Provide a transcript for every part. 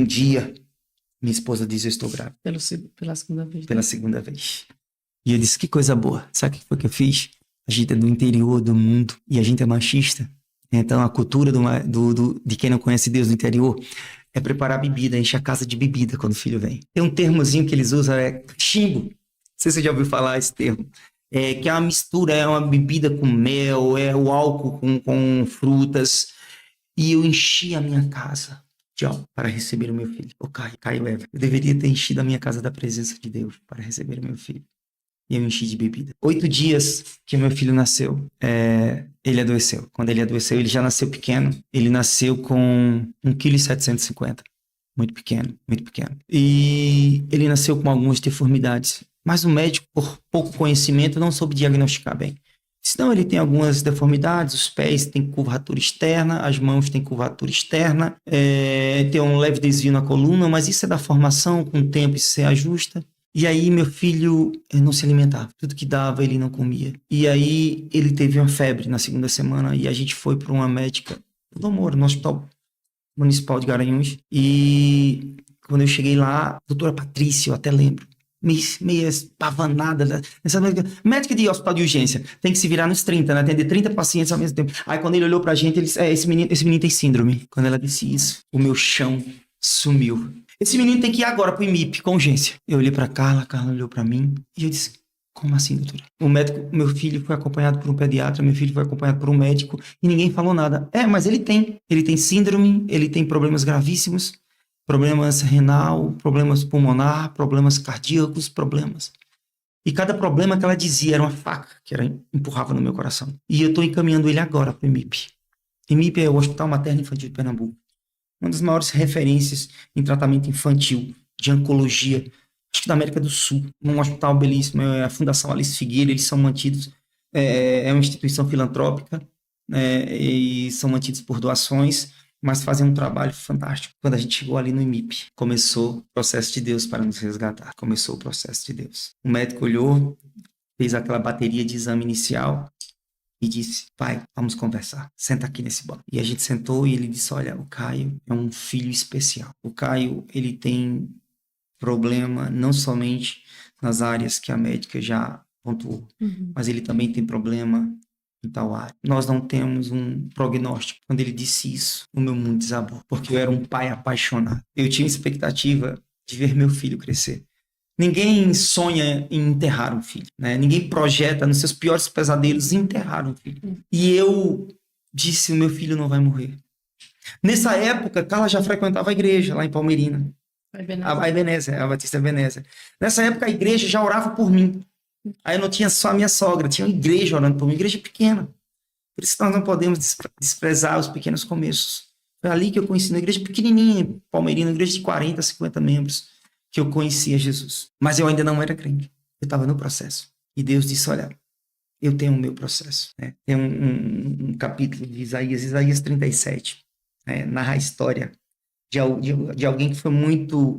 um dia, minha esposa diz: eu estou grávida. Pela segunda vez. Pela segunda vez. E eu disse: que coisa boa. Sabe o que foi que eu fiz? A gente é do interior do mundo e a gente é machista. Então, a cultura de quem não conhece Deus no interior é preparar bebida, encher a casa de bebida quando o filho vem. Tem um termozinho que eles usam, é cachimbo. Não sei se você já ouviu falar esse termo. Que é uma mistura, é uma bebida com mel, é o álcool com frutas. E eu enchi a minha casa de álcool para receber o meu filho. O Caio Ever. Eu deveria ter enchido a minha casa da presença de Deus para receber o meu filho. E eu enchi de bebida. 8 dias que o meu filho nasceu, ele adoeceu. Quando ele adoeceu, ele já nasceu pequeno. Ele nasceu com 1,750 kg. Muito pequeno, muito pequeno. E ele nasceu com algumas deformidades. Mas o médico, por pouco conhecimento, não soube diagnosticar bem. Senão ele tem algumas deformidades, os pés têm curvatura externa, as mãos têm curvatura externa, tem um leve desvio na coluna, mas isso é da formação, com o tempo isso se ajusta. E aí meu filho não se alimentava, tudo que dava ele não comia. E aí ele teve uma febre na segunda semana e a gente foi para uma médica do Amor, no Hospital Municipal de Garanhuns. E quando eu cheguei lá, a doutora Patrícia, eu até lembro, meio espavanada, médica de hospital de urgência, tem que se virar nos 30, né? Atender 30 pacientes ao mesmo tempo. Aí quando ele olhou pra gente, ele disse: esse menino tem síndrome. Quando ela disse isso, o meu chão sumiu. Esse menino tem que ir agora pro IMIP, com urgência. Eu olhei pra Carla, a Carla olhou pra mim e eu disse: como assim, doutora? O médico, meu filho foi acompanhado por um pediatra, meu filho foi acompanhado por um médico e ninguém falou nada. Mas ele tem síndrome, ele tem problemas gravíssimos, problemas renal, problemas pulmonar, problemas cardíacos, problemas. E cada problema que ela dizia era uma faca que ela empurrava no meu coração. E eu estou encaminhando ele agora para o IMIP. IMIP é o Hospital Materno Infantil de Pernambuco. Uma das maiores referências em tratamento infantil, de oncologia, acho que da América do Sul. Um hospital belíssimo, é a Fundação Alice Figueira, eles são mantidos, é uma instituição filantrópica, e são mantidos por doações, mas fazem um trabalho fantástico. Quando a gente chegou ali no IMIP, começou o processo de Deus para nos resgatar. Começou o processo de Deus. O médico olhou, fez aquela bateria de exame inicial e disse: pai, vamos conversar. Senta aqui nesse banco. E a gente sentou e ele disse: olha, o Caio é um filho especial. O Caio, ele tem problema não somente nas áreas que a médica já pontuou, mas ele também tem problema em tal área. Nós não temos um prognóstico. Quando ele disse isso, o meu mundo desabou, porque eu era um pai apaixonado. Eu tinha expectativa de ver meu filho crescer. Ninguém sonha em enterrar um filho, né? Ninguém projeta nos seus piores pesadelos enterrar um filho. E eu disse: o meu filho não vai morrer. Nessa época, Carla já frequentava a igreja lá em Palmeirina. A Ebenezer, a Batista Ebenezer. Nessa época, a igreja já orava por mim. Aí eu não tinha só a minha sogra, tinha uma igreja orando por mim, igreja pequena. Por isso nós não podemos desprezar os pequenos começos. Foi ali que eu conheci, uma igreja pequenininha, Palmeirina, uma igreja de 40, 50 membros, que eu conhecia Jesus. Mas eu ainda não era crente. Eu estava no processo. E Deus disse: olha, eu tenho o meu processo. Né? Tem um capítulo de Isaías 37, narra a história de alguém que foi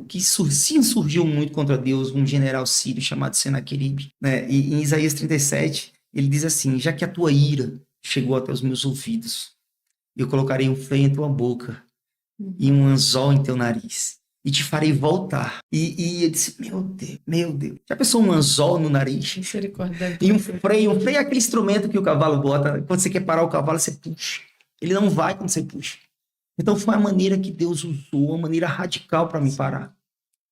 que se insurgiu muito contra Deus, um general sírio chamado Senaqueribe. Né? E em Isaías 37, ele diz assim: já que a tua ira chegou até os meus ouvidos, eu colocarei um freio em tua boca e um anzol em teu nariz, e te farei voltar. E eu disse: meu Deus. Já pensou um anzol no nariz? Misericórdia. E um freio é aquele instrumento que o cavalo bota, quando você quer parar o cavalo, você puxa. Ele não vai quando você puxa. Então foi a maneira que Deus usou, uma maneira radical para me parar.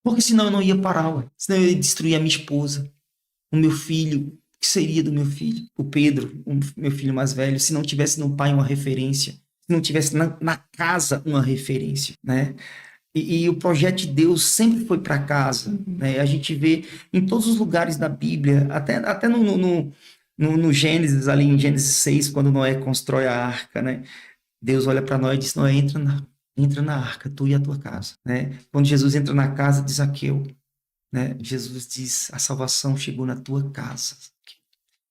Porque senão eu não ia parar, senão eu ia destruir a minha esposa, o meu filho. O que seria do meu filho? O Pedro, o meu filho mais velho, se não tivesse no pai uma referência, se não tivesse na casa uma referência, né? E o projeto de Deus sempre foi para casa, né? A gente vê em todos os lugares da Bíblia, até no Gênesis, ali em Gênesis 6, quando Noé constrói a arca, né? Deus olha para nós e diz: Noé, entra na arca, tu e a tua casa. Né? Quando Jesus entra na casa de Zaqueu, né? Jesus diz: a salvação chegou na tua casa.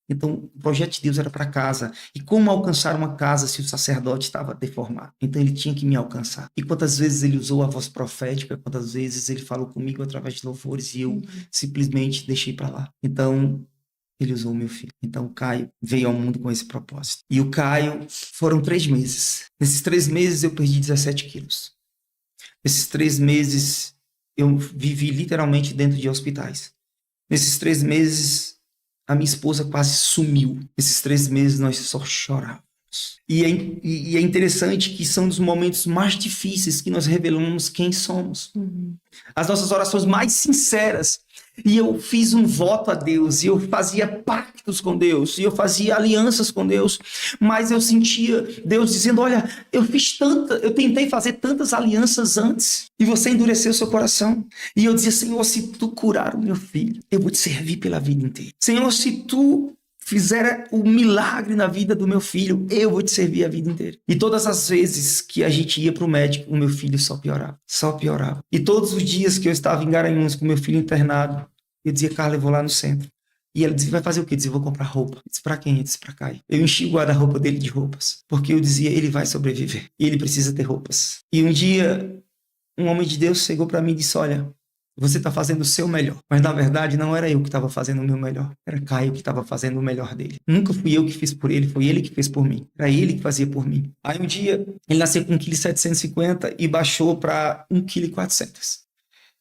Então, o projeto de Deus era para casa. E como alcançar uma casa se o sacerdote estava deformado? Então, ele tinha que me alcançar. E quantas vezes ele usou a voz profética, quantas vezes ele falou comigo através de louvores e eu simplesmente deixei para lá. Então, ele usou o meu filho. Então, o Caio veio ao mundo com esse propósito. E o Caio, foram 3 meses. Nesses 3 meses, eu perdi 17 quilos. Esses 3 meses, eu vivi literalmente dentro de hospitais. Nesses 3 meses, a minha esposa quase sumiu. Esses 3 meses, nós só chorávamos. E é interessante que são os momentos mais difíceis que nós revelamos quem somos. As nossas orações mais sinceras. E eu fiz um voto a Deus, e eu fazia pactos com Deus, e eu fazia alianças com Deus, mas eu sentia Deus dizendo, olha, eu tentei fazer tantas alianças antes, e você endureceu seu coração. E eu dizia, Senhor, se tu curar o meu filho, eu vou te servir pela vida inteira. Senhor, se tu fizer o milagre na vida do meu filho, eu vou te servir a vida inteira. E todas as vezes que a gente ia para o médico, o meu filho só piorava. E todos os dias que eu estava em Garanhuns com meu filho internado, eu dizia, Carla, eu vou lá no centro. E ela dizia, vai fazer o quê? Eu dizia, vou comprar roupa. Eu disse, pra quem? Eu disse, pra Caio. Eu enchi o guarda-roupa dele de roupas, porque eu dizia, ele vai sobreviver, e ele precisa ter roupas. E um dia, um homem de Deus chegou para mim e disse, olha, você está fazendo o seu melhor. Mas, na verdade, não era eu que estava fazendo o meu melhor. Era Caio que estava fazendo o melhor dele. Nunca fui eu que fiz por ele, foi ele que fez por mim. Era ele que fazia por mim. Aí, um dia, ele nasceu com 1,750 kg e baixou para 1,4 kg.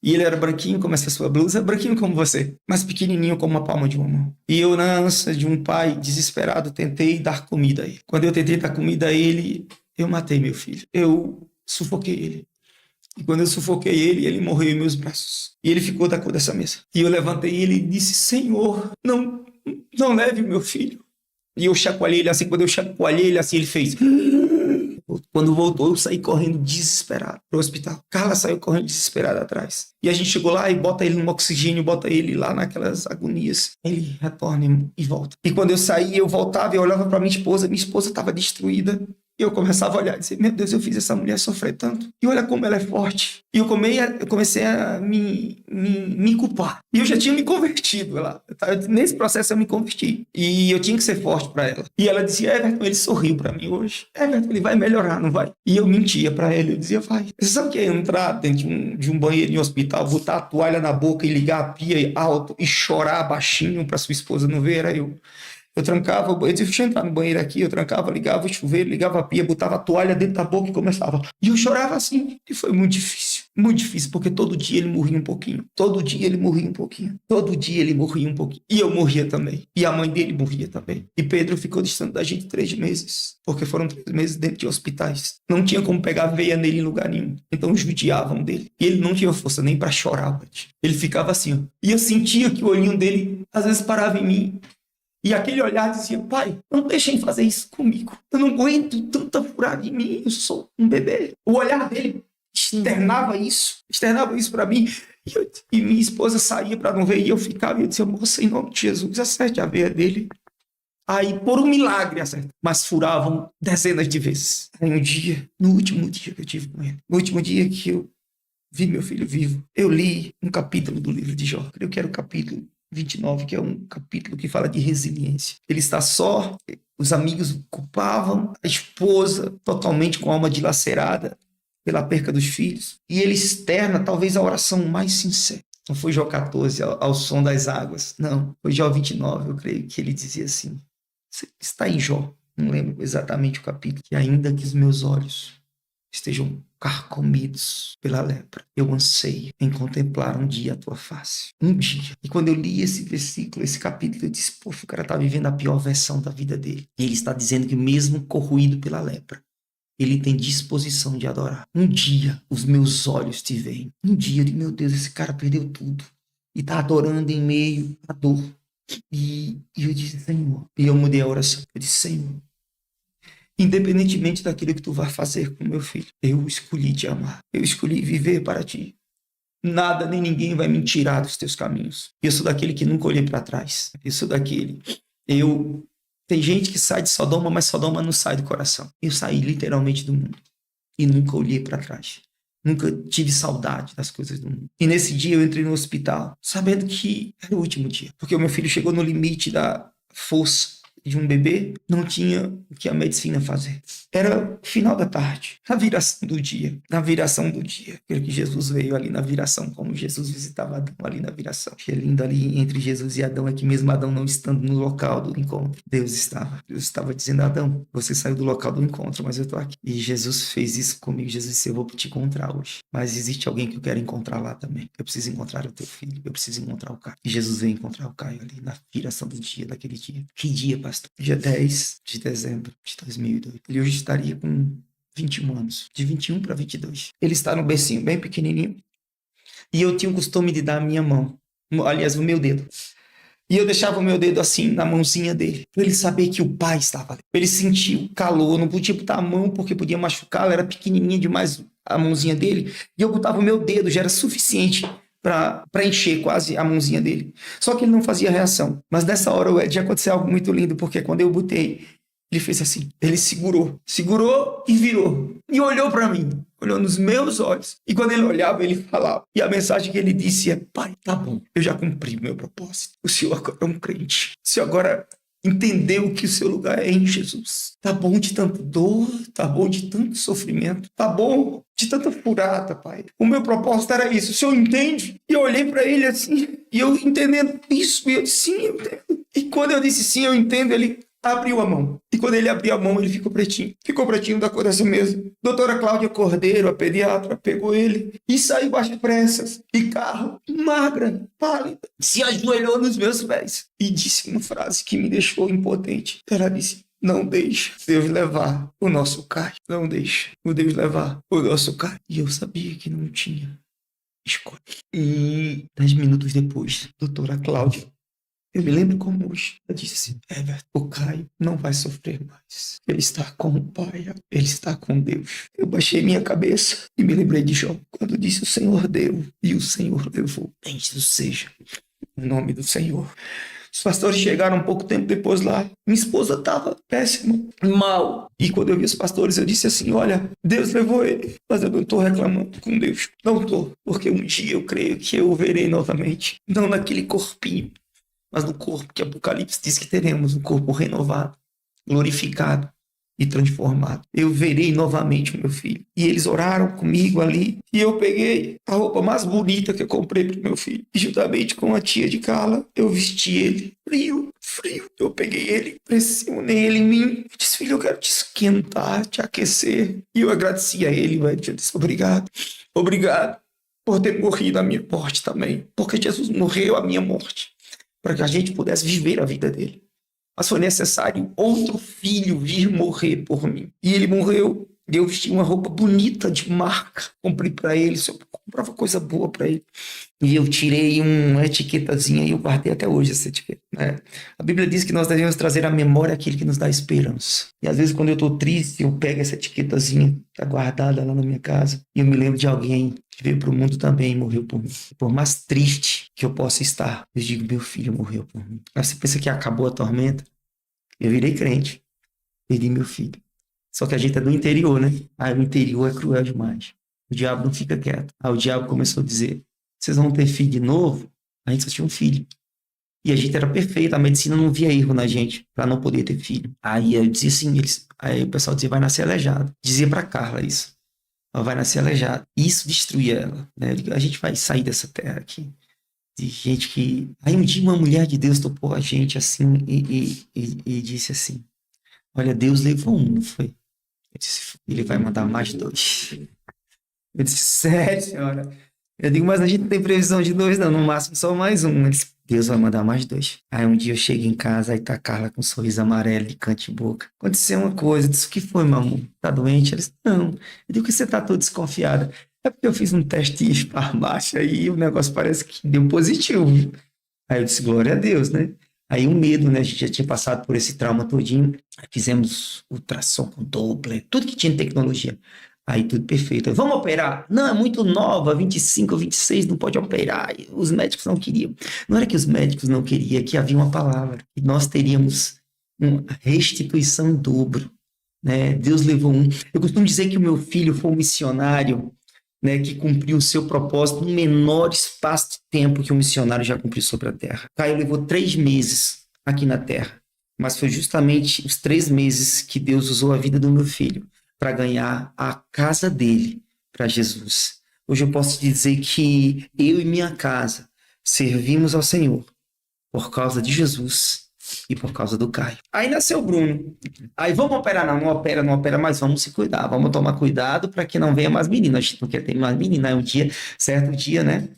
E ele era branquinho, como essa sua blusa, branquinho como você, mas pequenininho como uma palma de uma mão. E eu, na ânsia de um pai desesperado, tentei dar comida a ele. Quando eu tentei dar comida a ele, eu matei meu filho. Eu sufoquei ele. E quando eu sufoquei ele, ele morreu em meus braços. E ele ficou da cor dessa mesa. E eu levantei ele e disse, Senhor, não leve meu filho. E eu chacoalhei ele assim. Quando eu chacoalhei ele assim, ele fez... Quando voltou, eu saí correndo desesperado pro hospital. Carla saiu correndo desesperada atrás. E a gente chegou lá e bota ele no oxigênio, bota ele lá naquelas agonias. Ele retorna e volta. E quando eu saí, eu voltava e eu olhava pra minha esposa estava destruída. E eu começava a olhar e dizer, meu Deus, eu fiz essa mulher sofrer tanto. E olha como ela é forte. E eu comecei a me culpar. E eu já tinha me convertido lá. Nesse processo eu me converti. E eu tinha que ser forte para ela. E ela dizia, Everton, ele sorriu para mim hoje. Everton, ele vai melhorar, não vai? E eu mentia para ele. Eu dizia, vai. Você sabe o que é entrar dentro de um banheiro em um hospital, botar a toalha na boca e ligar a pia alto e chorar baixinho para sua esposa não ver? Era eu. Eu trancava, eu disse, deixa eu entrar no banheiro aqui, eu trancava, ligava o chuveiro, ligava a pia, botava a toalha dentro da boca e começava. E eu chorava assim, e foi muito difícil, porque todo dia ele morria um pouquinho, todo dia ele morria um pouquinho. E eu morria também, e a mãe dele morria também. E Pedro ficou distante da gente 3 meses, porque foram 3 meses dentro de hospitais. Não tinha como pegar veia nele em lugar nenhum, então judiavam dele. E ele não tinha força nem para chorar, ele ficava assim, ó. E eu sentia que o olhinho dele às vezes parava em mim. E aquele olhar dizia, pai, não deixem fazer isso comigo. Eu não aguento tanta furada em mim, eu sou um bebê. O olhar dele externava isso para mim. E minha esposa saía para não ver, e eu ficava, e eu dizia, moça, em nome de Jesus, acerte a veia dele. Aí, por um milagre, acerta. Mas furavam dezenas de vezes. Aí um dia, no último dia que eu tive com ele, no último dia que eu vi meu filho vivo, eu li um capítulo do livro de Jó. Eu quero o capítulo 29, que é um capítulo que fala de resiliência. Ele está só, os amigos o culpavam, a esposa totalmente com a alma dilacerada pela perca dos filhos, e ele externa talvez a oração mais sincera. Não foi Jó 14, ao som das águas, não, foi Jó 29, eu creio que ele dizia assim, está em Jó, não lembro exatamente o capítulo, que ainda que os meus olhos estejam carcomidos pela lepra, eu anseio em contemplar um dia a tua face. Um dia. E quando eu li esse versículo, esse capítulo, eu disse, poxa, o cara está vivendo a pior versão da vida dele. Ele está dizendo que mesmo corroído pela lepra, ele tem disposição de adorar. Um dia os meus olhos te veem. Um dia eu digo, meu Deus, esse cara perdeu tudo. E está adorando em meio à dor. E eu disse, Senhor. E eu mudei a oração. Eu disse, Senhor, independentemente daquilo que tu vai fazer com meu filho, eu escolhi te amar. Eu escolhi viver para ti. Nada nem ninguém vai me tirar dos teus caminhos. Eu sou daquele que nunca olhei para trás. Eu sou daquele. Tem gente que sai de Sodoma, mas Sodoma não sai do coração. Eu saí literalmente do mundo. E nunca olhei para trás. Nunca tive saudade das coisas do mundo. E nesse dia eu entrei no hospital, sabendo que era o último dia. Porque o meu filho chegou no limite da força. de um bebê, não tinha o que a medicina fazer. Era final da tarde, na viração do dia. Creio que Jesus veio ali na viração, como Jesus visitava Adão ali na viração. Que é lindo ali entre Jesus e Adão, é que mesmo Adão não estando no local do encontro, Deus estava dizendo a Adão, você saiu do local do encontro, mas eu tô aqui. E Jesus fez isso comigo. Jesus disse, eu vou te encontrar hoje. Mas existe alguém que eu quero encontrar lá também. Eu preciso encontrar o teu filho, eu preciso encontrar o Caio. E Jesus veio encontrar o Caio ali na viração do dia, daquele dia. Que dia, pastor? Dia 10 de dezembro de 2002. Ele hoje estaria com 21 anos, de 21 para 22. Ele está no bercinho, bem pequenininho. E eu tinha o costume de dar a minha mão, aliás, o meu dedo. E eu deixava o meu dedo assim na mãozinha dele, para ele saber que o pai estava ali. Ele sentia o calor, não podia botar a mão porque podia machucar, ela era pequenininha demais a mãozinha dele. E eu botava o meu dedo, já era suficiente para encher quase a mãozinha dele. Só que ele não fazia reação. Mas nessa hora, o Ed, aconteceu algo muito lindo, porque quando eu botei, ele fez assim, ele segurou e virou. E olhou para mim, olhou nos meus olhos. E quando ele olhava, ele falava. E a mensagem que ele disse é, pai, tá bom, eu já cumpri o meu propósito. O senhor agora é um crente. O senhor agora entendeu que o seu lugar é em Jesus. Tá bom de tanta dor, tá bom de tanto sofrimento, tá bom de tanta furada, pai. O meu propósito era isso, o senhor entende? E eu olhei para ele assim, e eu entendendo isso, e eu disse, sim, eu entendo. E quando eu disse sim, eu entendo, ele abriu a mão. E quando ele abriu a mão, ele ficou pretinho. Ficou pretinho da cor dessa mesa. Doutora Cláudia Cordeiro, a pediatra, pegou ele e saiu às pressas. E carro, magra, pálida, se ajoelhou nos meus pés e disse uma frase que me deixou impotente. Ela disse, não deixe Deus levar o nosso Caio. Não deixe o Deus levar o nosso Caio. E eu sabia que não tinha escolha. E 10 minutos depois, doutora Cláudia, eu me lembro como hoje, ela disse, Everton, o Caio não vai sofrer mais. Ele está com o Pai, ele está com Deus. Eu baixei minha cabeça e me lembrei de Jó, quando disse, o Senhor deu e o Senhor levou. Bendito seja o nome do Senhor. Os pastores chegaram um pouco tempo depois lá. Minha esposa estava péssima, mal. E quando eu vi os pastores, eu disse assim, olha, Deus levou ele, mas eu não estou reclamando com Deus. Não estou, porque um dia eu creio que eu o verei novamente. Não naquele corpinho, mas no corpo que Apocalipse diz que teremos, um corpo renovado, glorificado e transformado. Eu verei novamente o meu filho. E eles oraram comigo ali, e eu peguei a roupa mais bonita que eu comprei para o meu filho. E juntamente com a tia de Carla, eu vesti ele. Frio. Eu peguei ele, pressionei ele em mim. Eu disse, filho, eu quero te esquentar, te aquecer. E eu agradeci a ele, velho. Eu disse, obrigado por ter morrido a minha morte também. Porque Jesus morreu a minha morte, para que a gente pudesse viver a vida dele. Mas foi necessário outro filho vir morrer por mim. E ele morreu. Eu vesti uma roupa bonita de marca. Comprei para ele. Eu comprava coisa boa para ele. E eu tirei uma etiquetazinha e eu guardei até hoje essa etiqueta, né? A Bíblia diz que nós devemos trazer à memória aquele que nos dá esperança. E às vezes quando eu estou triste, eu pego essa etiquetazinha que está guardada lá na minha casa e eu me lembro de alguém que veio para o mundo também e morreu por mim. Por mais triste que eu possa estar, eu digo, meu filho morreu por mim. Aí você pensa que acabou a tormenta? Eu virei crente. Perdi meu filho. Só que a gente é do interior, né? Aí o interior é cruel demais. O diabo não fica quieto. Aí o diabo começou a dizer, vocês vão ter filho de novo? A gente só tinha um filho. E a gente era perfeito, a medicina não via erro na gente para não poder ter filho. Aí eu dizia assim, aí o pessoal dizia, vai nascer aleijado. Dizia para Carla isso. Ela vai nascer aleijado. Isso destruía ela, né? A gente vai sair dessa terra aqui. De gente que... Aí um dia uma mulher de Deus topou a gente assim e disse assim, olha, Deus levou um, não foi? Eu disse, ele vai mandar mais 2. Eu disse, sério, senhora? Eu digo, mas a gente não tem previsão de 2, não. No máximo só mais um. Ele disse, Deus vai mandar mais 2. Aí um dia eu chego em casa, aí tá a Carla com um sorriso amarelo de canto e boca. Aconteceu uma coisa. Eu disse, o que foi, meu amor? Tá doente? Ela disse, não. Eu digo, que você tá toda desconfiada? É porque eu fiz um teste de farmácia e o negócio parece que deu positivo. Aí eu disse, glória a Deus, né? Aí um medo, né? A gente já tinha passado por esse trauma todinho. Aí fizemos ultrassom com Doppler, tudo que tinha de tecnologia. Aí tudo perfeito. Aí, vamos operar? Não, é muito nova, 25, 26, não pode operar. E os médicos não queriam. Não era que os médicos não queriam, é que havia uma palavra. E nós teríamos uma restituição em dobro, né? Deus levou um. Eu costumo dizer que o meu filho foi um missionário, né, que cumpriu o seu propósito no menor espaço de tempo que um missionário já cumpriu sobre a terra. Caio levou 3 meses aqui na terra, mas foi justamente os 3 meses que Deus usou a vida do meu filho para ganhar a casa dele para Jesus. Hoje eu posso dizer que eu e minha casa servimos ao Senhor por causa de Jesus e por causa do Caio. Aí nasceu o Bruno. Aí vamos operar? Não opera, mas vamos se cuidar. Vamos tomar cuidado para que não venha mais menina. A gente não quer ter mais menina. É um dia, certo dia, né?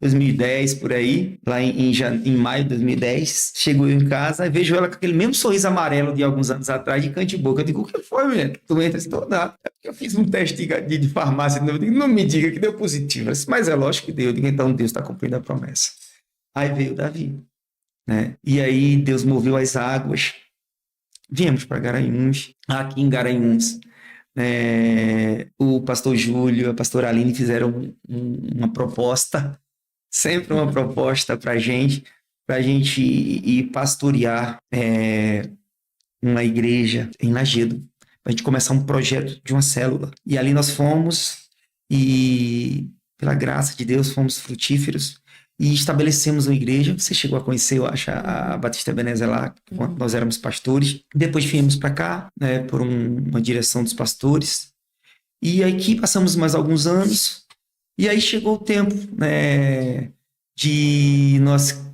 2010, por aí, lá em maio de 2010, chego eu em casa e vejo ela com aquele mesmo sorriso amarelo de alguns anos atrás, de canto de boca. Eu digo, o que foi, mulher? Tu entra assim, nada. É porque eu fiz um teste de farmácia, eu digo, não me diga que deu positivo. Disse, mas é lógico que deu. Eu digo, então Deus está cumprindo a promessa. Aí veio o Davi, né? E aí Deus moveu as águas. Viemos para Garanhuns. Aqui em Garanhuns, o pastor Júlio, a pastora Aline fizeram uma proposta, sempre uma proposta para a gente ir pastorear uma igreja em Lagedo, para a gente começar um projeto de uma célula. E ali nós fomos e, pela graça de Deus, fomos frutíferos e estabelecemos uma igreja. Você chegou a conhecer, eu acho, a Batista Ebenezer lá, quando nós éramos pastores. Depois viemos para cá, né, por uma direção dos pastores. E aqui passamos mais alguns anos. E aí chegou o tempo, né, de nós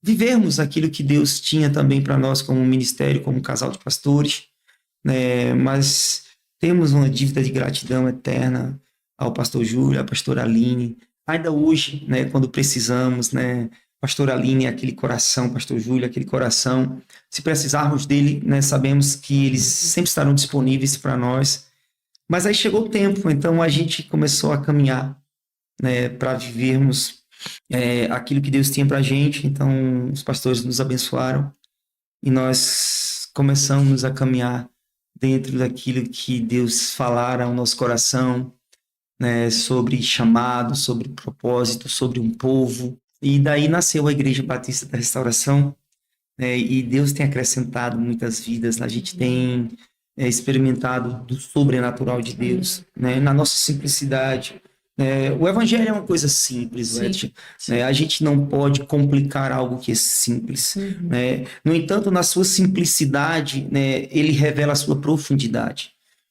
vivermos aquilo que Deus tinha também para nós como ministério, como casal de pastores, né, mas temos uma dívida de gratidão eterna ao pastor Júlio, à pastora Aline, ainda hoje, né, quando precisamos, né, pastor Aline, aquele coração, pastor Júlio, aquele coração, se precisarmos dele, né, sabemos que eles sempre estarão disponíveis para nós. Mas aí chegou o tempo, então a gente começou a caminhar, né, para vivermos aquilo que Deus tinha para a gente. Então os pastores nos abençoaram e nós começamos a caminhar dentro daquilo que Deus falara ao nosso coração, né, sobre chamado, sobre propósito, sobre um povo. E daí nasceu a Igreja Batista da Restauração, né, e Deus tem acrescentado muitas vidas. A gente tem experimentado do sobrenatural de Deus, né, na nossa simplicidade. O evangelho é uma coisa simples, né? A gente não pode complicar algo que é simples, né? No entanto, na sua simplicidade, né, ele revela a sua profundidade.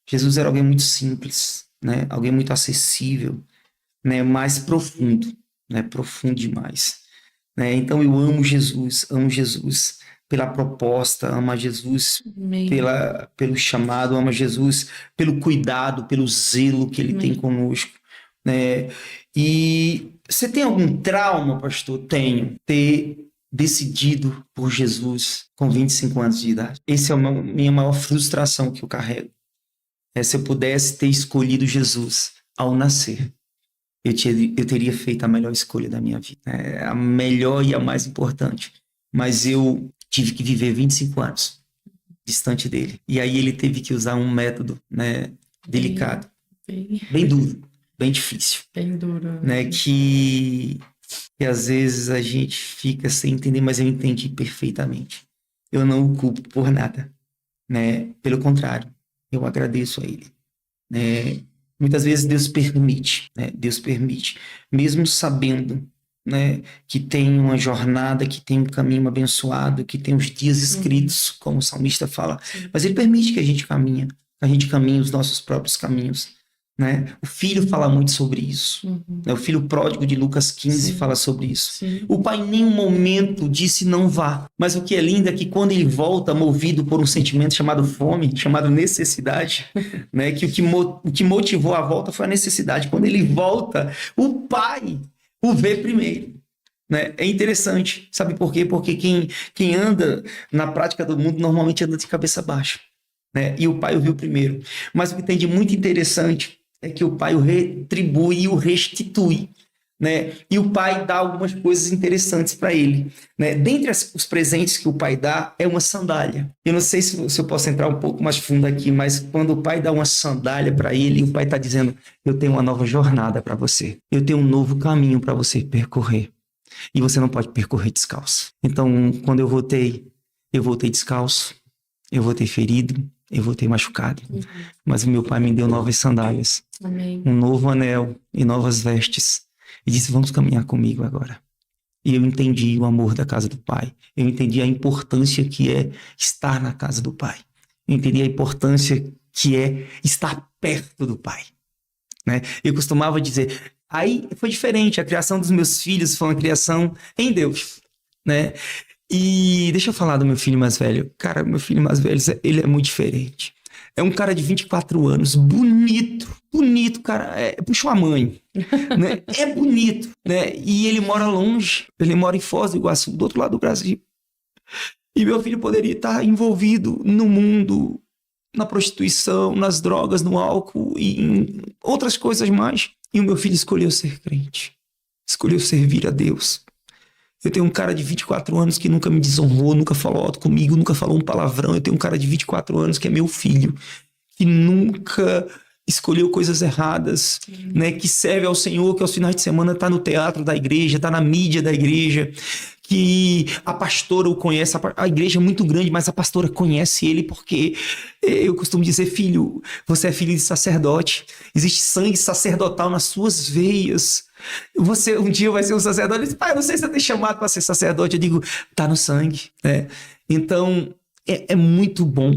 Jesus era alguém muito simples, né? Alguém muito acessível, né? Mais profundo, né? Profundo demais, né? Então eu amo Jesus pela proposta, amo Jesus pelo chamado, amo Jesus pelo cuidado, pelo zelo que ele tem conosco, né? E você tem algum trauma, pastor? Tenho. Ter decidido por Jesus com 25 anos de idade. Essa é a minha maior frustração que eu carrego. Se eu pudesse ter escolhido Jesus ao nascer, eu teria feito a melhor escolha da minha vida. A melhor e a mais importante. Mas eu tive que viver 25 anos distante dele. E aí ele teve que usar um método, né, delicado, bem duro, bem difícil. Bem duro. Né, que às vezes a gente fica sem entender, mas eu entendi perfeitamente. Eu não o culpo por nada, né? Pelo contrário, eu agradeço a ele, né? Muitas vezes Deus permite, né? Deus permite, mesmo sabendo, né, que tem uma jornada, que tem um caminho abençoado, que tem os dias escritos, como o salmista fala, mas ele permite que a gente caminhe os nossos próprios caminhos, né? O filho fala muito sobre isso, né? O filho pródigo de Lucas 15 fala sobre isso. O pai em nenhum momento disse não vá, mas o que é lindo é que quando ele volta movido por um sentimento chamado fome, chamado necessidade, né? Que o que motivou a volta foi a necessidade. Quando ele volta, o pai o vê primeiro, né? É interessante, sabe por quê? Porque quem anda na prática do mundo normalmente anda de cabeça baixa, né? E o pai o viu primeiro. Mas o que tem de muito interessante é que o pai o retribui e o restitui, né? E o pai dá algumas coisas interessantes para ele, né? Dentre os presentes que o pai dá é uma sandália. Eu não sei se eu posso entrar um pouco mais fundo aqui, mas quando o pai dá uma sandália para ele, o pai está dizendo: eu tenho uma nova jornada para você, eu tenho um novo caminho para você percorrer, e você não pode percorrer descalço. Então, quando eu voltei descalço, eu voltei ferido, eu voltei machucado, mas o meu pai me deu novas sandálias, um novo anel e novas vestes, e disse: vamos caminhar comigo agora. E eu entendi o amor da casa do Pai. Eu entendi a importância que é estar na casa do Pai. Eu entendi a importância que é estar perto do Pai, né? Eu costumava dizer... Aí foi diferente. A criação dos meus filhos foi uma criação em Deus, né? E deixa eu falar do meu filho mais velho. Cara, meu filho mais velho, ele é muito diferente. É um cara de 24 anos, bonito, cara, puxou a mãe, né? É bonito, né? E ele mora longe, ele mora em Foz do Iguaçu, do outro lado do Brasil. E meu filho poderia estar envolvido no mundo, na prostituição, nas drogas, no álcool e em outras coisas mais. E o meu filho escolheu ser crente, escolheu servir a Deus. Eu tenho um cara de 24 anos que nunca me desonrou, nunca falou alto comigo, nunca falou um palavrão. Eu tenho um cara de 24 anos que é meu filho, que nunca escolheu coisas erradas, né? Que serve ao Senhor, que aos finais de semana está no teatro da igreja, está na mídia da igreja, que a pastora o conhece. A igreja é muito grande, mas a pastora conhece ele porque eu costumo dizer, filho, você é filho de sacerdote, existe sangue sacerdotal nas suas veias. Você um dia vai ser um sacerdote. Ele diz, pai, eu não sei se você tem chamado para ser sacerdote. Eu digo, tá no sangue, né? Então é muito bom,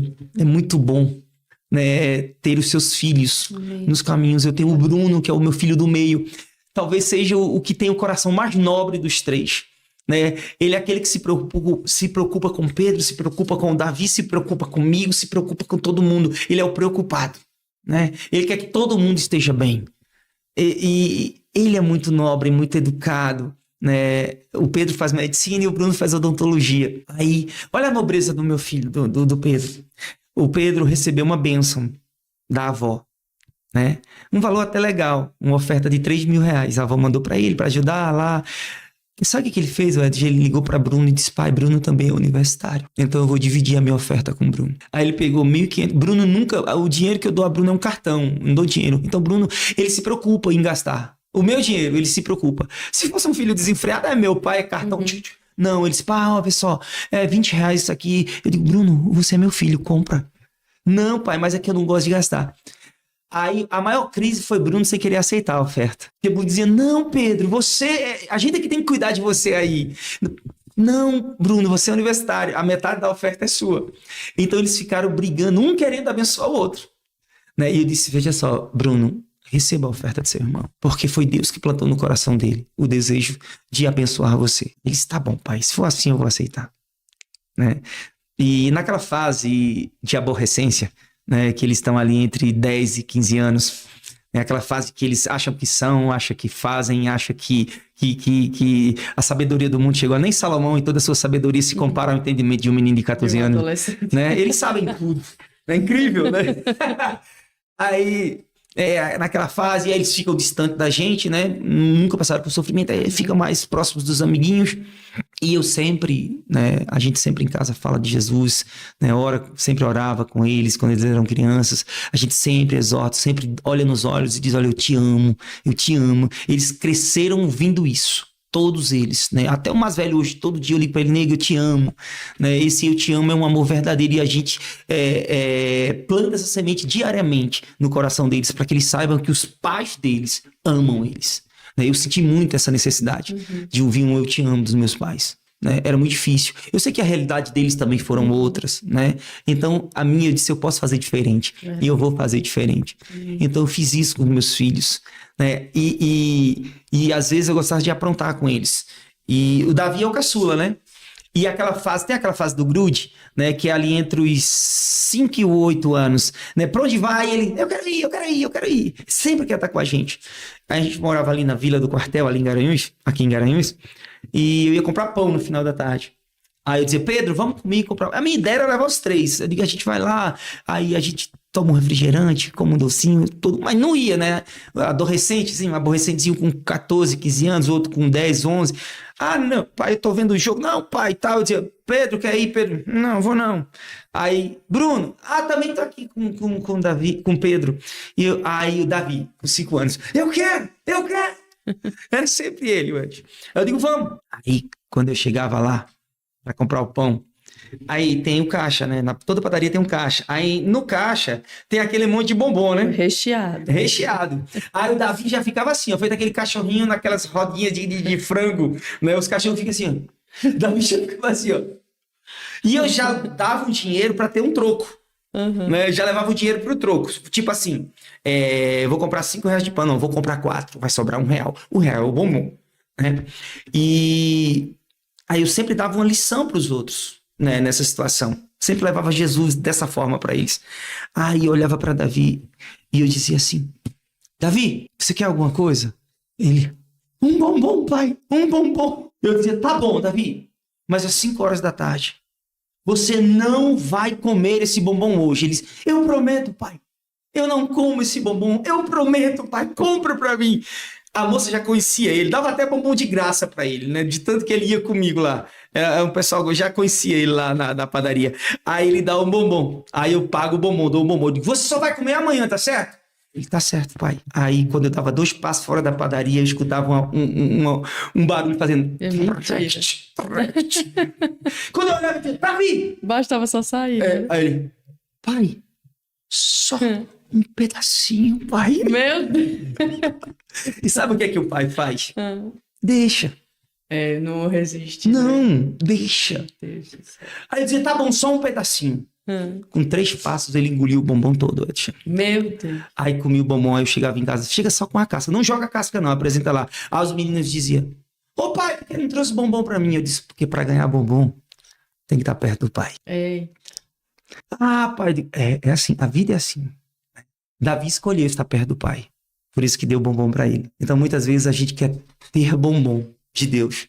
né, ter os seus filhos nos caminhos. Eu tenho o Bruno, que é o meu filho do meio, talvez seja o que tem o coração mais nobre dos três, né? Ele é aquele que se preocupa com Pedro, se preocupa com o Davi, se preocupa comigo, se preocupa com todo mundo. Ele é o preocupado, né? Ele quer que todo mundo esteja bem. E ele é muito nobre, muito educado, né? O Pedro faz medicina e o Bruno faz odontologia. Aí, olha a nobreza do meu filho, do Pedro. O Pedro recebeu uma bênção da avó, né? Um valor até legal, uma oferta de R$3.000. A avó mandou para ele, para ajudar lá. E sabe o que ele fez, Ed? Ele ligou para Bruno e disse, pai, Bruno também é universitário, então eu vou dividir a minha oferta com o Bruno. Aí ele pegou 1.500. Bruno nunca... O dinheiro que eu dou a Bruno é um cartão, não dou dinheiro. Então Bruno, ele se preocupa em gastar. O meu dinheiro, ele se preocupa. Se fosse um filho desenfreado, meu pai é cartão... Não, ele disse, pá, olha só, R$20 isso aqui. Eu digo, Bruno, você é meu filho, compra. Não, pai, mas é que eu não gosto de gastar. Aí a maior crise foi Bruno sem querer aceitar a oferta. Porque Bruno dizia, não, Pedro, a gente é que tem que cuidar de você aí. Não, Bruno, você é universitário, a metade da oferta é sua. Então eles ficaram brigando, um querendo abençoar o outro, né? E eu disse, veja só, Bruno, receba a oferta de seu irmão, porque foi Deus que plantou no coração dele o desejo de abençoar você. Ele disse, tá bom, pai, se for assim eu vou aceitar, né? E naquela fase de aborrecência, né, que eles estão ali entre 10 e 15 anos, né, aquela fase que eles acham que são, acham que fazem, acham que a sabedoria do mundo chegou. Nem Salomão e toda a sua sabedoria se compara ao entendimento de um menino de 14 anos. Né? Eles sabem tudo. É incrível, né? Aí, naquela fase, eles ficam distantes da gente, né? Nunca passaram por sofrimento, aí ficam mais próximos dos amiguinhos. E eu sempre, né? A gente sempre em casa fala de Jesus, né? Sempre orava com eles quando eles eram crianças. A gente sempre exorta, sempre olha nos olhos e diz, olha, eu te amo, eu te amo. Eles cresceram ouvindo isso. Todos eles, né? Até o mais velho hoje, todo dia eu ligo para ele, nego, eu te amo, né? Esse eu te amo é um amor verdadeiro e a gente planta essa semente diariamente no coração deles para que eles saibam que os pais deles amam eles, né? Eu senti muito essa necessidade de ouvir um eu te amo dos meus pais, né? Era muito difícil. Eu sei que a realidade deles também foram outras, né? Então a minha, eu disse, eu posso fazer diferente e eu vou fazer diferente. Então eu fiz isso com meus filhos, né? E às vezes eu gostava de aprontar com eles. E o Davi é o caçula, né? E tem aquela fase do grude, né? Que é ali entre os 5 e 8 anos, né? Pra onde vai? Ele, eu quero ir. Sempre quer estar com a gente. Aí a gente morava ali na Vila do Quartel, aqui em Garanhuns, e eu ia comprar pão no final da tarde. Aí eu dizia, Pedro, vamos comigo comprar. A minha ideia era levar os 3. Eu digo, a gente vai lá, aí a gente toma um refrigerante, come um docinho, tudo. Mas não ia, né? Aborrecentezinho com 14, 15 anos, outro com 10, 11. Ah, não, pai, eu tô vendo o jogo. Não, pai, tal. Eu dizia, Pedro, quer ir, Pedro? Não, vou não. Aí, Bruno, também tô aqui com Davi, com Pedro. Aí o Davi, com 5 anos, eu quero. Era sempre ele, Ed. Eu digo, vamos. Aí, quando eu chegava lá, para comprar o pão, Aí tem o caixa, né? Toda padaria tem um caixa. Aí no caixa tem aquele monte de bombom, né? Recheado. Recheado. Aí o Davi já ficava assim, ó, feito aquele cachorrinho naquelas rodinhas de frango, né? Os cachorros ficam assim, ó. O Davi já ficava assim, ó. E eu já dava um dinheiro para ter um troco. Né? Eu já levava o dinheiro pro troco. Tipo assim, vou comprar R$ 5 de pão, não, vou comprar 4, vai sobrar R$ 1. O real é o bombom. Né? E aí eu sempre dava uma lição para os outros, né, nessa situação. Sempre levava Jesus dessa forma para eles. Aí eu olhava para Davi e eu dizia assim: Davi, você quer alguma coisa? Ele: um bombom, pai, um bombom. Eu dizia: tá bom, Davi, mas às 5 horas da tarde você não vai comer esse bombom hoje. Ele disse: eu prometo, pai, eu não como esse bombom. Eu prometo, pai, compra para mim. A moça já conhecia ele, dava até bombom de graça para ele, né? De tanto que ele ia comigo lá. O pessoal já conhecia ele lá na padaria. Aí ele dá um bombom. Aí eu pago o bombom, dou um bombom. Eu digo: você só vai comer amanhã, tá certo? Ele: tá certo, pai. Aí quando eu dava 2 passos fora da padaria, eu escutava um barulho fazendo. Quando eu olhava, eu disse: Davi! Bastava só sair. Né? Aí ele: pai, só um pedacinho, pai. Meu Deus. E sabe o que é que o pai faz? Deixa. Não resiste. Não, né? deixa. Deixa. Aí eu dizia: tá bom, só um pedacinho. Com 3 passos ele engoliu o bombom todo, Edson. Meu Deus. Aí comi o bombom, aí eu chegava em casa: chega só com a casca, não joga a casca não, apresenta lá. Aí os meninos diziam: ô pai, por que não trouxe bombom pra mim? Eu disse: porque pra ganhar bombom tem que estar perto do pai. Ei. Ah, pai, é assim, a vida é assim. Davi escolheu estar perto do pai, por isso que deu bombom pra ele. Então muitas vezes a gente quer ter bombom de Deus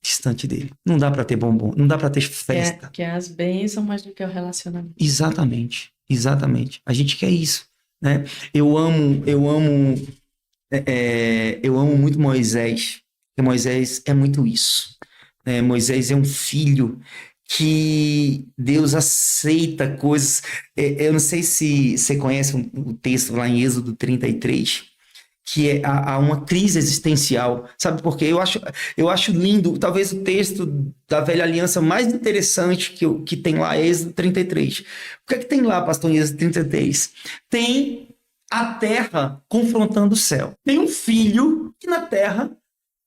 distante dele. Não dá pra ter bombom, não dá pra ter festa. Que é as bênçãos mais do que o relacionamento. Exatamente, exatamente. A gente quer isso, né? Eu amo muito Moisés, porque Moisés é muito isso. Né? Moisés é um filho que Deus aceita coisas. Eu não sei se você conhece o texto lá em Êxodo 33, que há uma crise existencial. Sabe por quê? Eu acho lindo, talvez o texto da Velha Aliança mais interessante que tem lá é Êxodo 33. O que é que tem lá, pastor, em Êxodo 33? Tem a terra confrontando o céu. Tem um filho que na terra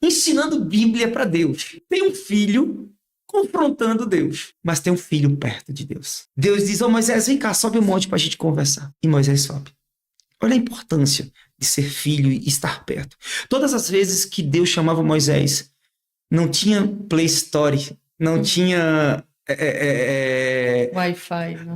ensinando Bíblia para Deus. Tem um filho confrontando Deus, mas tem um filho perto de Deus. Deus diz: ô Moisés, vem cá, sobe um monte para a gente conversar. E Moisés sobe. Olha a importância de ser filho e estar perto. Todas as vezes que Deus chamava Moisés, não tinha Play Store, não tinha Wi-Fi. Né?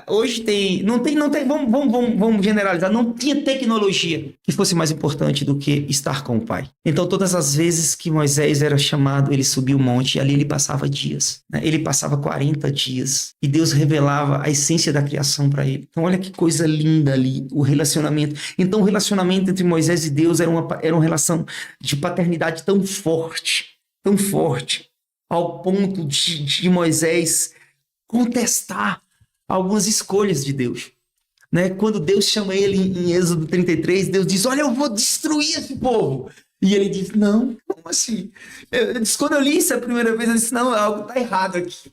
Hoje não tem, vamos generalizar, não tinha tecnologia que fosse mais importante do que estar com o pai. Então, todas as vezes que Moisés era chamado, ele subia o monte e ali ele passava dias. Né? Ele passava 40 dias e Deus revelava a essência da criação para ele. Então, olha que coisa linda ali, o relacionamento. Então, o relacionamento entre Moisés e Deus era uma relação de paternidade tão forte, ao ponto de Moisés contestar algumas escolhas de Deus. Né? Quando Deus chama ele em Êxodo 33, Deus diz: olha, eu vou destruir esse povo. E ele diz: não, como assim? Quando eu li isso a primeira vez, eu disse: não, algo está errado aqui.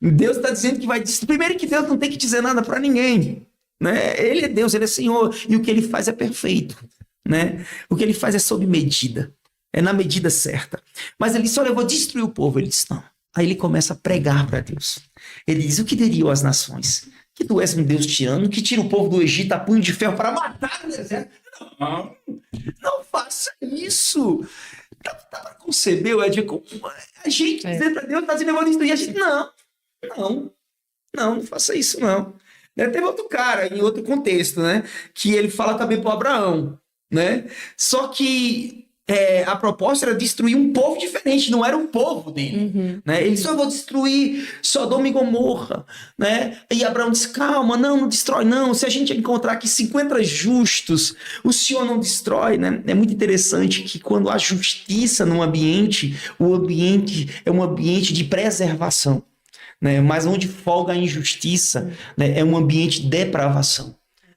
Deus está dizendo que vai destruir. Primeiro que Deus não tem que dizer nada para ninguém. Né? Ele é Deus, ele é Senhor, e o que ele faz é perfeito. Né? O que ele faz é sob medida. É na medida certa. Mas ele disse: olha, eu vou destruir o povo. Ele disse: não. Aí ele começa a pregar para Deus. Ele diz: o que diriam as nações? Que tu és um Deus tirano, que tira o povo do Egito a punho de ferro para matar no deserto. Não faça isso. Dá para conceber, a gente dizer para Deus: está dizendo, eu vou destruir. A gente: não faça isso, não. Teve outro cara, em outro contexto, né? Que ele fala também para Abraão, né? Só que a proposta era destruir um povo diferente, não era o povo dele. Né? Ele só: vou destruir Sodoma e Gomorra. Né? E Abraão disse: calma, não destrói não. Se a gente encontrar aqui 50 justos, o Senhor não destrói. Né? É muito interessante que quando há justiça num ambiente, o ambiente é um ambiente de preservação. Né? Mas onde folga a injustiça, né, é um ambiente de depravação.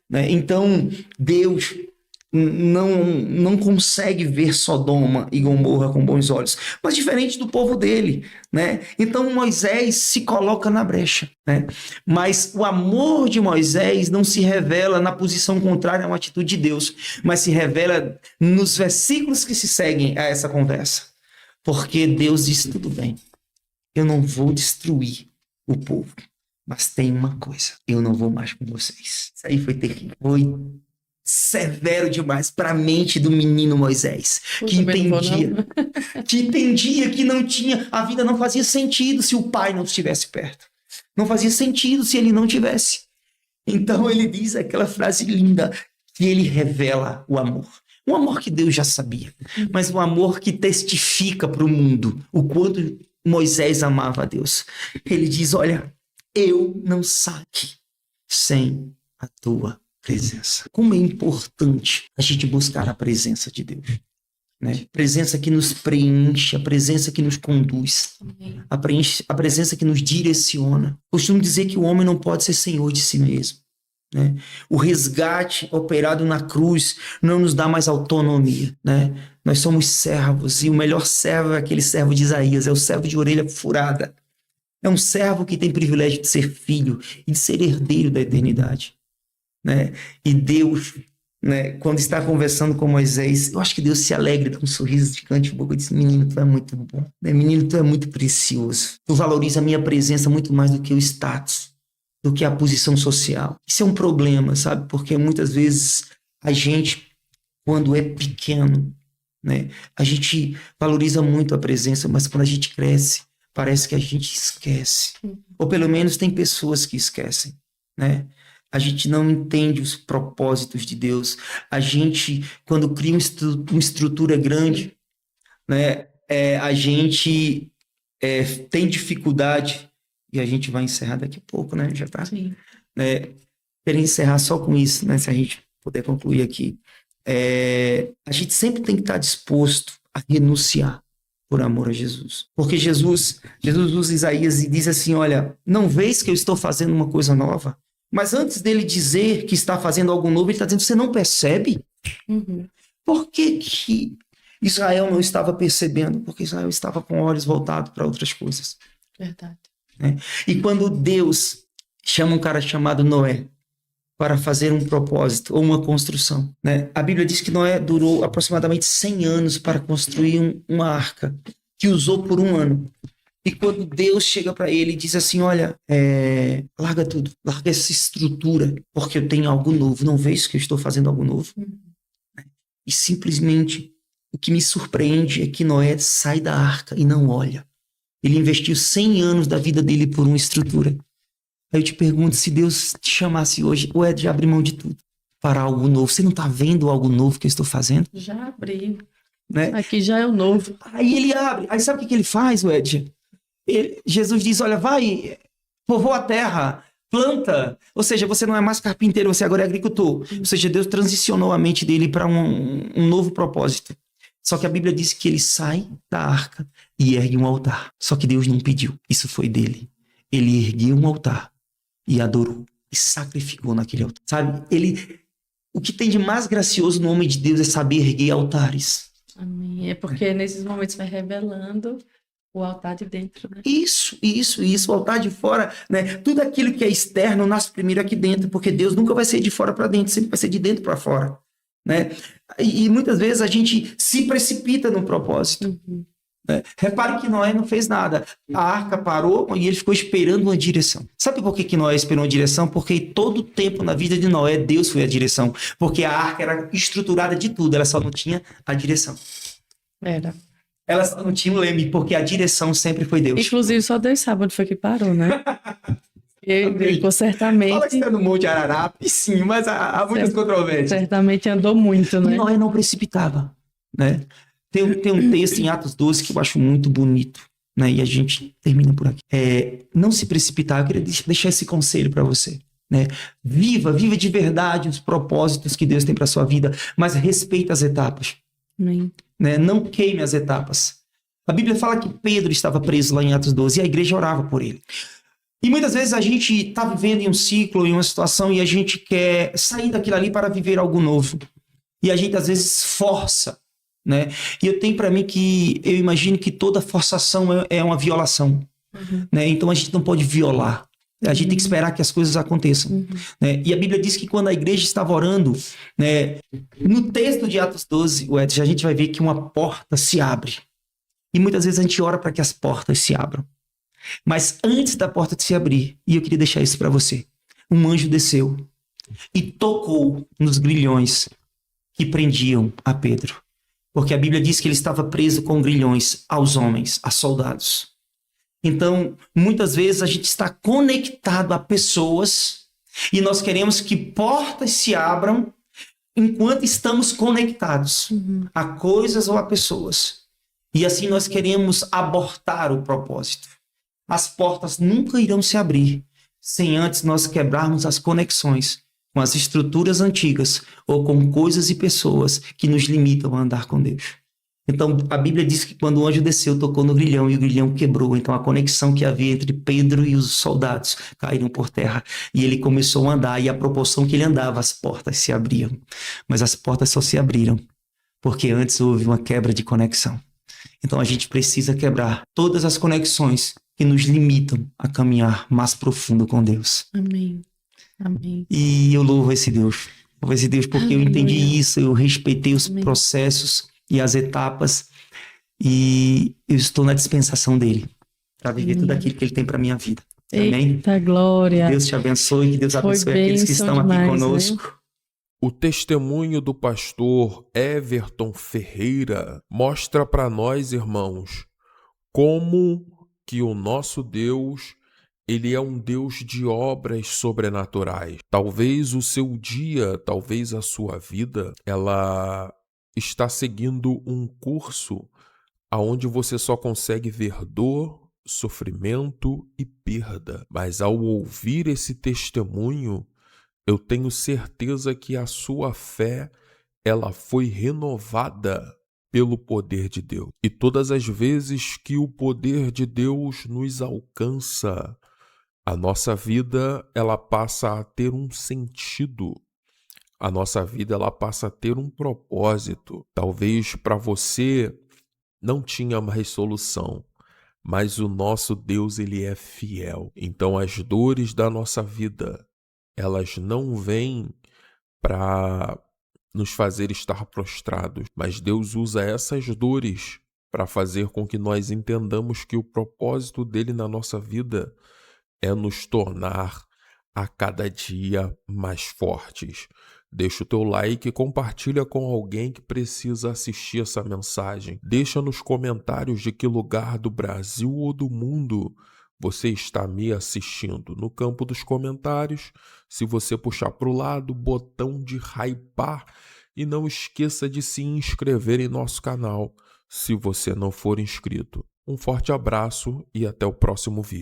Né? Então, Deus não consegue ver Sodoma e Gomorra com bons olhos, mas diferente do povo dele, né? Então Moisés se coloca na brecha, né? Mas o amor de Moisés não se revela na posição contrária a uma atitude de Deus, mas se revela nos versículos que se seguem a essa conversa. Porque Deus diz, tudo bem, eu não vou destruir o povo, mas tem uma coisa, eu não vou mais com vocês. Isso aí foi terrível, foi severo demais para a mente do menino Moisés, que entendia que não tinha, a vida não fazia sentido se o pai não estivesse perto. Não fazia sentido se ele não tivesse. Então ele diz aquela frase linda, que ele revela o amor. Um amor que Deus já sabia, mas um amor que testifica para o mundo o quanto Moisés amava a Deus. Ele diz, olha, eu não saio sem a tua presença. Como é importante a gente buscar a presença de Deus, né? A presença que nos preenche, a presença que nos conduz, a presença que nos direciona. Costumo dizer que o homem não pode ser senhor de si mesmo, né? O resgate operado na cruz não nos dá mais autonomia, né? Nós somos servos, e o melhor servo é aquele servo de Isaías, é o servo de orelha furada. É um servo que tem privilégio de ser filho e de ser herdeiro da eternidade, né? E Deus, né, quando está conversando com Moisés, eu acho que Deus se alegra, dá um sorriso de canto de boca e diz, menino, tu é muito bom, né? Menino, tu é muito precioso, tu valoriza a minha presença muito mais do que o status, do que a posição social. Isso é um problema, sabe? Porque muitas vezes a gente, quando é pequeno, né, a gente valoriza muito a presença, mas quando a gente cresce, parece que a gente esquece. Ou pelo menos tem pessoas que esquecem, né? A gente não entende os propósitos de Deus. A gente, quando cria uma estrutura grande, né, a gente tem dificuldade, e a gente vai encerrar daqui a pouco, né? Já tá. Sim. Queria encerrar só com isso, né? Se a gente puder concluir aqui. A gente sempre tem que estar disposto a renunciar por amor a Jesus. Porque Jesus usa Isaías e diz assim, olha, não vês que eu estou fazendo uma coisa nova? Mas antes dele dizer que está fazendo algo novo, ele está dizendo, você não percebe? Por que Israel não estava percebendo? Porque Israel estava com olhos voltados para outras coisas. Verdade. Né? E quando Deus chama um cara chamado Noé para fazer um propósito ou uma construção, né? A Bíblia diz que Noé durou aproximadamente 100 anos para construir uma arca, que usou por 1 ano. E quando Deus chega para ele e diz assim, olha, larga tudo, larga essa estrutura, porque eu tenho algo novo, não vês que eu estou fazendo algo novo? E simplesmente o que me surpreende é que Noé sai da arca e não olha. Ele investiu 100 anos da vida dele por uma estrutura. Aí eu te pergunto, se Deus te chamasse hoje, ou é de abrir mão de tudo para algo novo? Você não está vendo algo novo que eu estou fazendo? Já abri. Né? Aqui já é o novo. Aí ele abre. Aí sabe o que ele faz, Ed? Jesus diz, olha, vai, povoa a terra, planta. Ou seja, você não é mais carpinteiro, você agora é agricultor. Ou seja, Deus transicionou a mente dele para um novo propósito. Só que a Bíblia diz que ele sai da arca e ergue um altar. Só que Deus não pediu. Isso foi dele. Ele ergueu um altar e adorou. E sacrificou naquele altar. Sabe? O que tem de mais gracioso no homem de Deus é saber erguer altares. Amém. É porque nesses momentos vai revelando o altar de dentro, né? Isso. O altar de fora, né? Tudo aquilo que é externo nasce primeiro aqui dentro, porque Deus nunca vai ser de fora para dentro, sempre vai ser de dentro para fora, né? E muitas vezes a gente se precipita no propósito. Né? Repare que Noé não fez nada. A arca parou e ele ficou esperando uma direção. Sabe por que Noé esperou uma direção? Porque todo o tempo na vida de Noé, Deus foi a direção. Porque a arca era estruturada de tudo, ela só não tinha a direção. Ela só não tinha o leme, porque a direção sempre foi Deus. Inclusive, só Deus sabe onde foi que parou, né? Ele certamente... Fala que está no Monte Ararat, sim, mas há muitas controvérsias. Certamente andou muito, né? E Noé não precipitava, né? Tem um texto em Atos 12 que eu acho muito bonito, né? E a gente termina por aqui. Não se precipitar, eu queria deixar esse conselho para você, né? Viva de verdade os propósitos que Deus tem para sua vida, mas respeita as etapas. Amém. Né? Não queime as etapas. A Bíblia fala que Pedro estava preso lá em Atos 12 e a igreja orava por ele. E muitas vezes a gente está vivendo em um ciclo, em uma situação, e a gente quer sair daquilo ali para viver algo novo. E a gente às vezes força, né? E eu tenho para mim que eu imagino que toda forçação é uma violação, né? Então a gente não pode violar. A gente tem que esperar que as coisas aconteçam. Né? E a Bíblia diz que quando a igreja estava orando, né, no texto de Atos 12, a gente vai ver que uma porta se abre. E muitas vezes a gente ora para que as portas se abram. Mas antes da porta de se abrir, e eu queria deixar isso para você, um anjo desceu e tocou nos grilhões que prendiam a Pedro. Porque a Bíblia diz que ele estava preso com grilhões aos homens, a soldados. Então, muitas vezes a gente está conectado a pessoas e nós queremos que portas se abram enquanto estamos conectados a coisas ou a pessoas. E assim nós queremos abortar o propósito. As portas nunca irão se abrir sem antes nós quebrarmos as conexões com as estruturas antigas ou com coisas e pessoas que nos limitam a andar com Deus. Então, a Bíblia diz que quando o anjo desceu, tocou no grilhão e o grilhão quebrou. Então, a conexão que havia entre Pedro e os soldados caíram por terra. E ele começou a andar, e à proporção que ele andava, as portas se abriam. Mas as portas só se abriram porque antes houve uma quebra de conexão. Então, a gente precisa quebrar todas as conexões que nos limitam a caminhar mais profundo com Deus. Amém. Amém. E eu louvo esse Deus. Louvo esse Deus porque eu entendi isso, eu respeitei os processos e as etapas, e eu estou na dispensação dele para viver tudo aquilo que ele tem para minha vida. Amém? Eita glória! Que Deus te abençoe, que Deus abençoe aqueles que estão aqui conosco. Né? O testemunho do pastor Everton Ferreira mostra para nós, irmãos, como que o nosso Deus, ele é um Deus de obras sobrenaturais. Talvez o seu dia, talvez a sua vida, ela está seguindo um curso onde você só consegue ver dor, sofrimento e perda. Mas ao ouvir esse testemunho, eu tenho certeza que a sua fé, ela foi renovada pelo poder de Deus. E todas as vezes que o poder de Deus nos alcança, a nossa vida, ela passa a ter um sentido. A nossa vida, ela passa a ter um propósito. Talvez para você não tinha mais solução, mas o nosso Deus, ele é fiel. Então as dores da nossa vida, elas não vêm para nos fazer estar prostrados, mas Deus usa essas dores para fazer com que nós entendamos que o propósito dele na nossa vida é nos tornar a cada dia mais fortes. Deixa o teu like e compartilha com alguém que precisa assistir essa mensagem. Deixa nos comentários de que lugar do Brasil ou do mundo você está me assistindo. No campo dos comentários, se você puxar para o lado, botão de hypar, e não esqueça de se inscrever em nosso canal se você não for inscrito. Um forte abraço e até o próximo vídeo.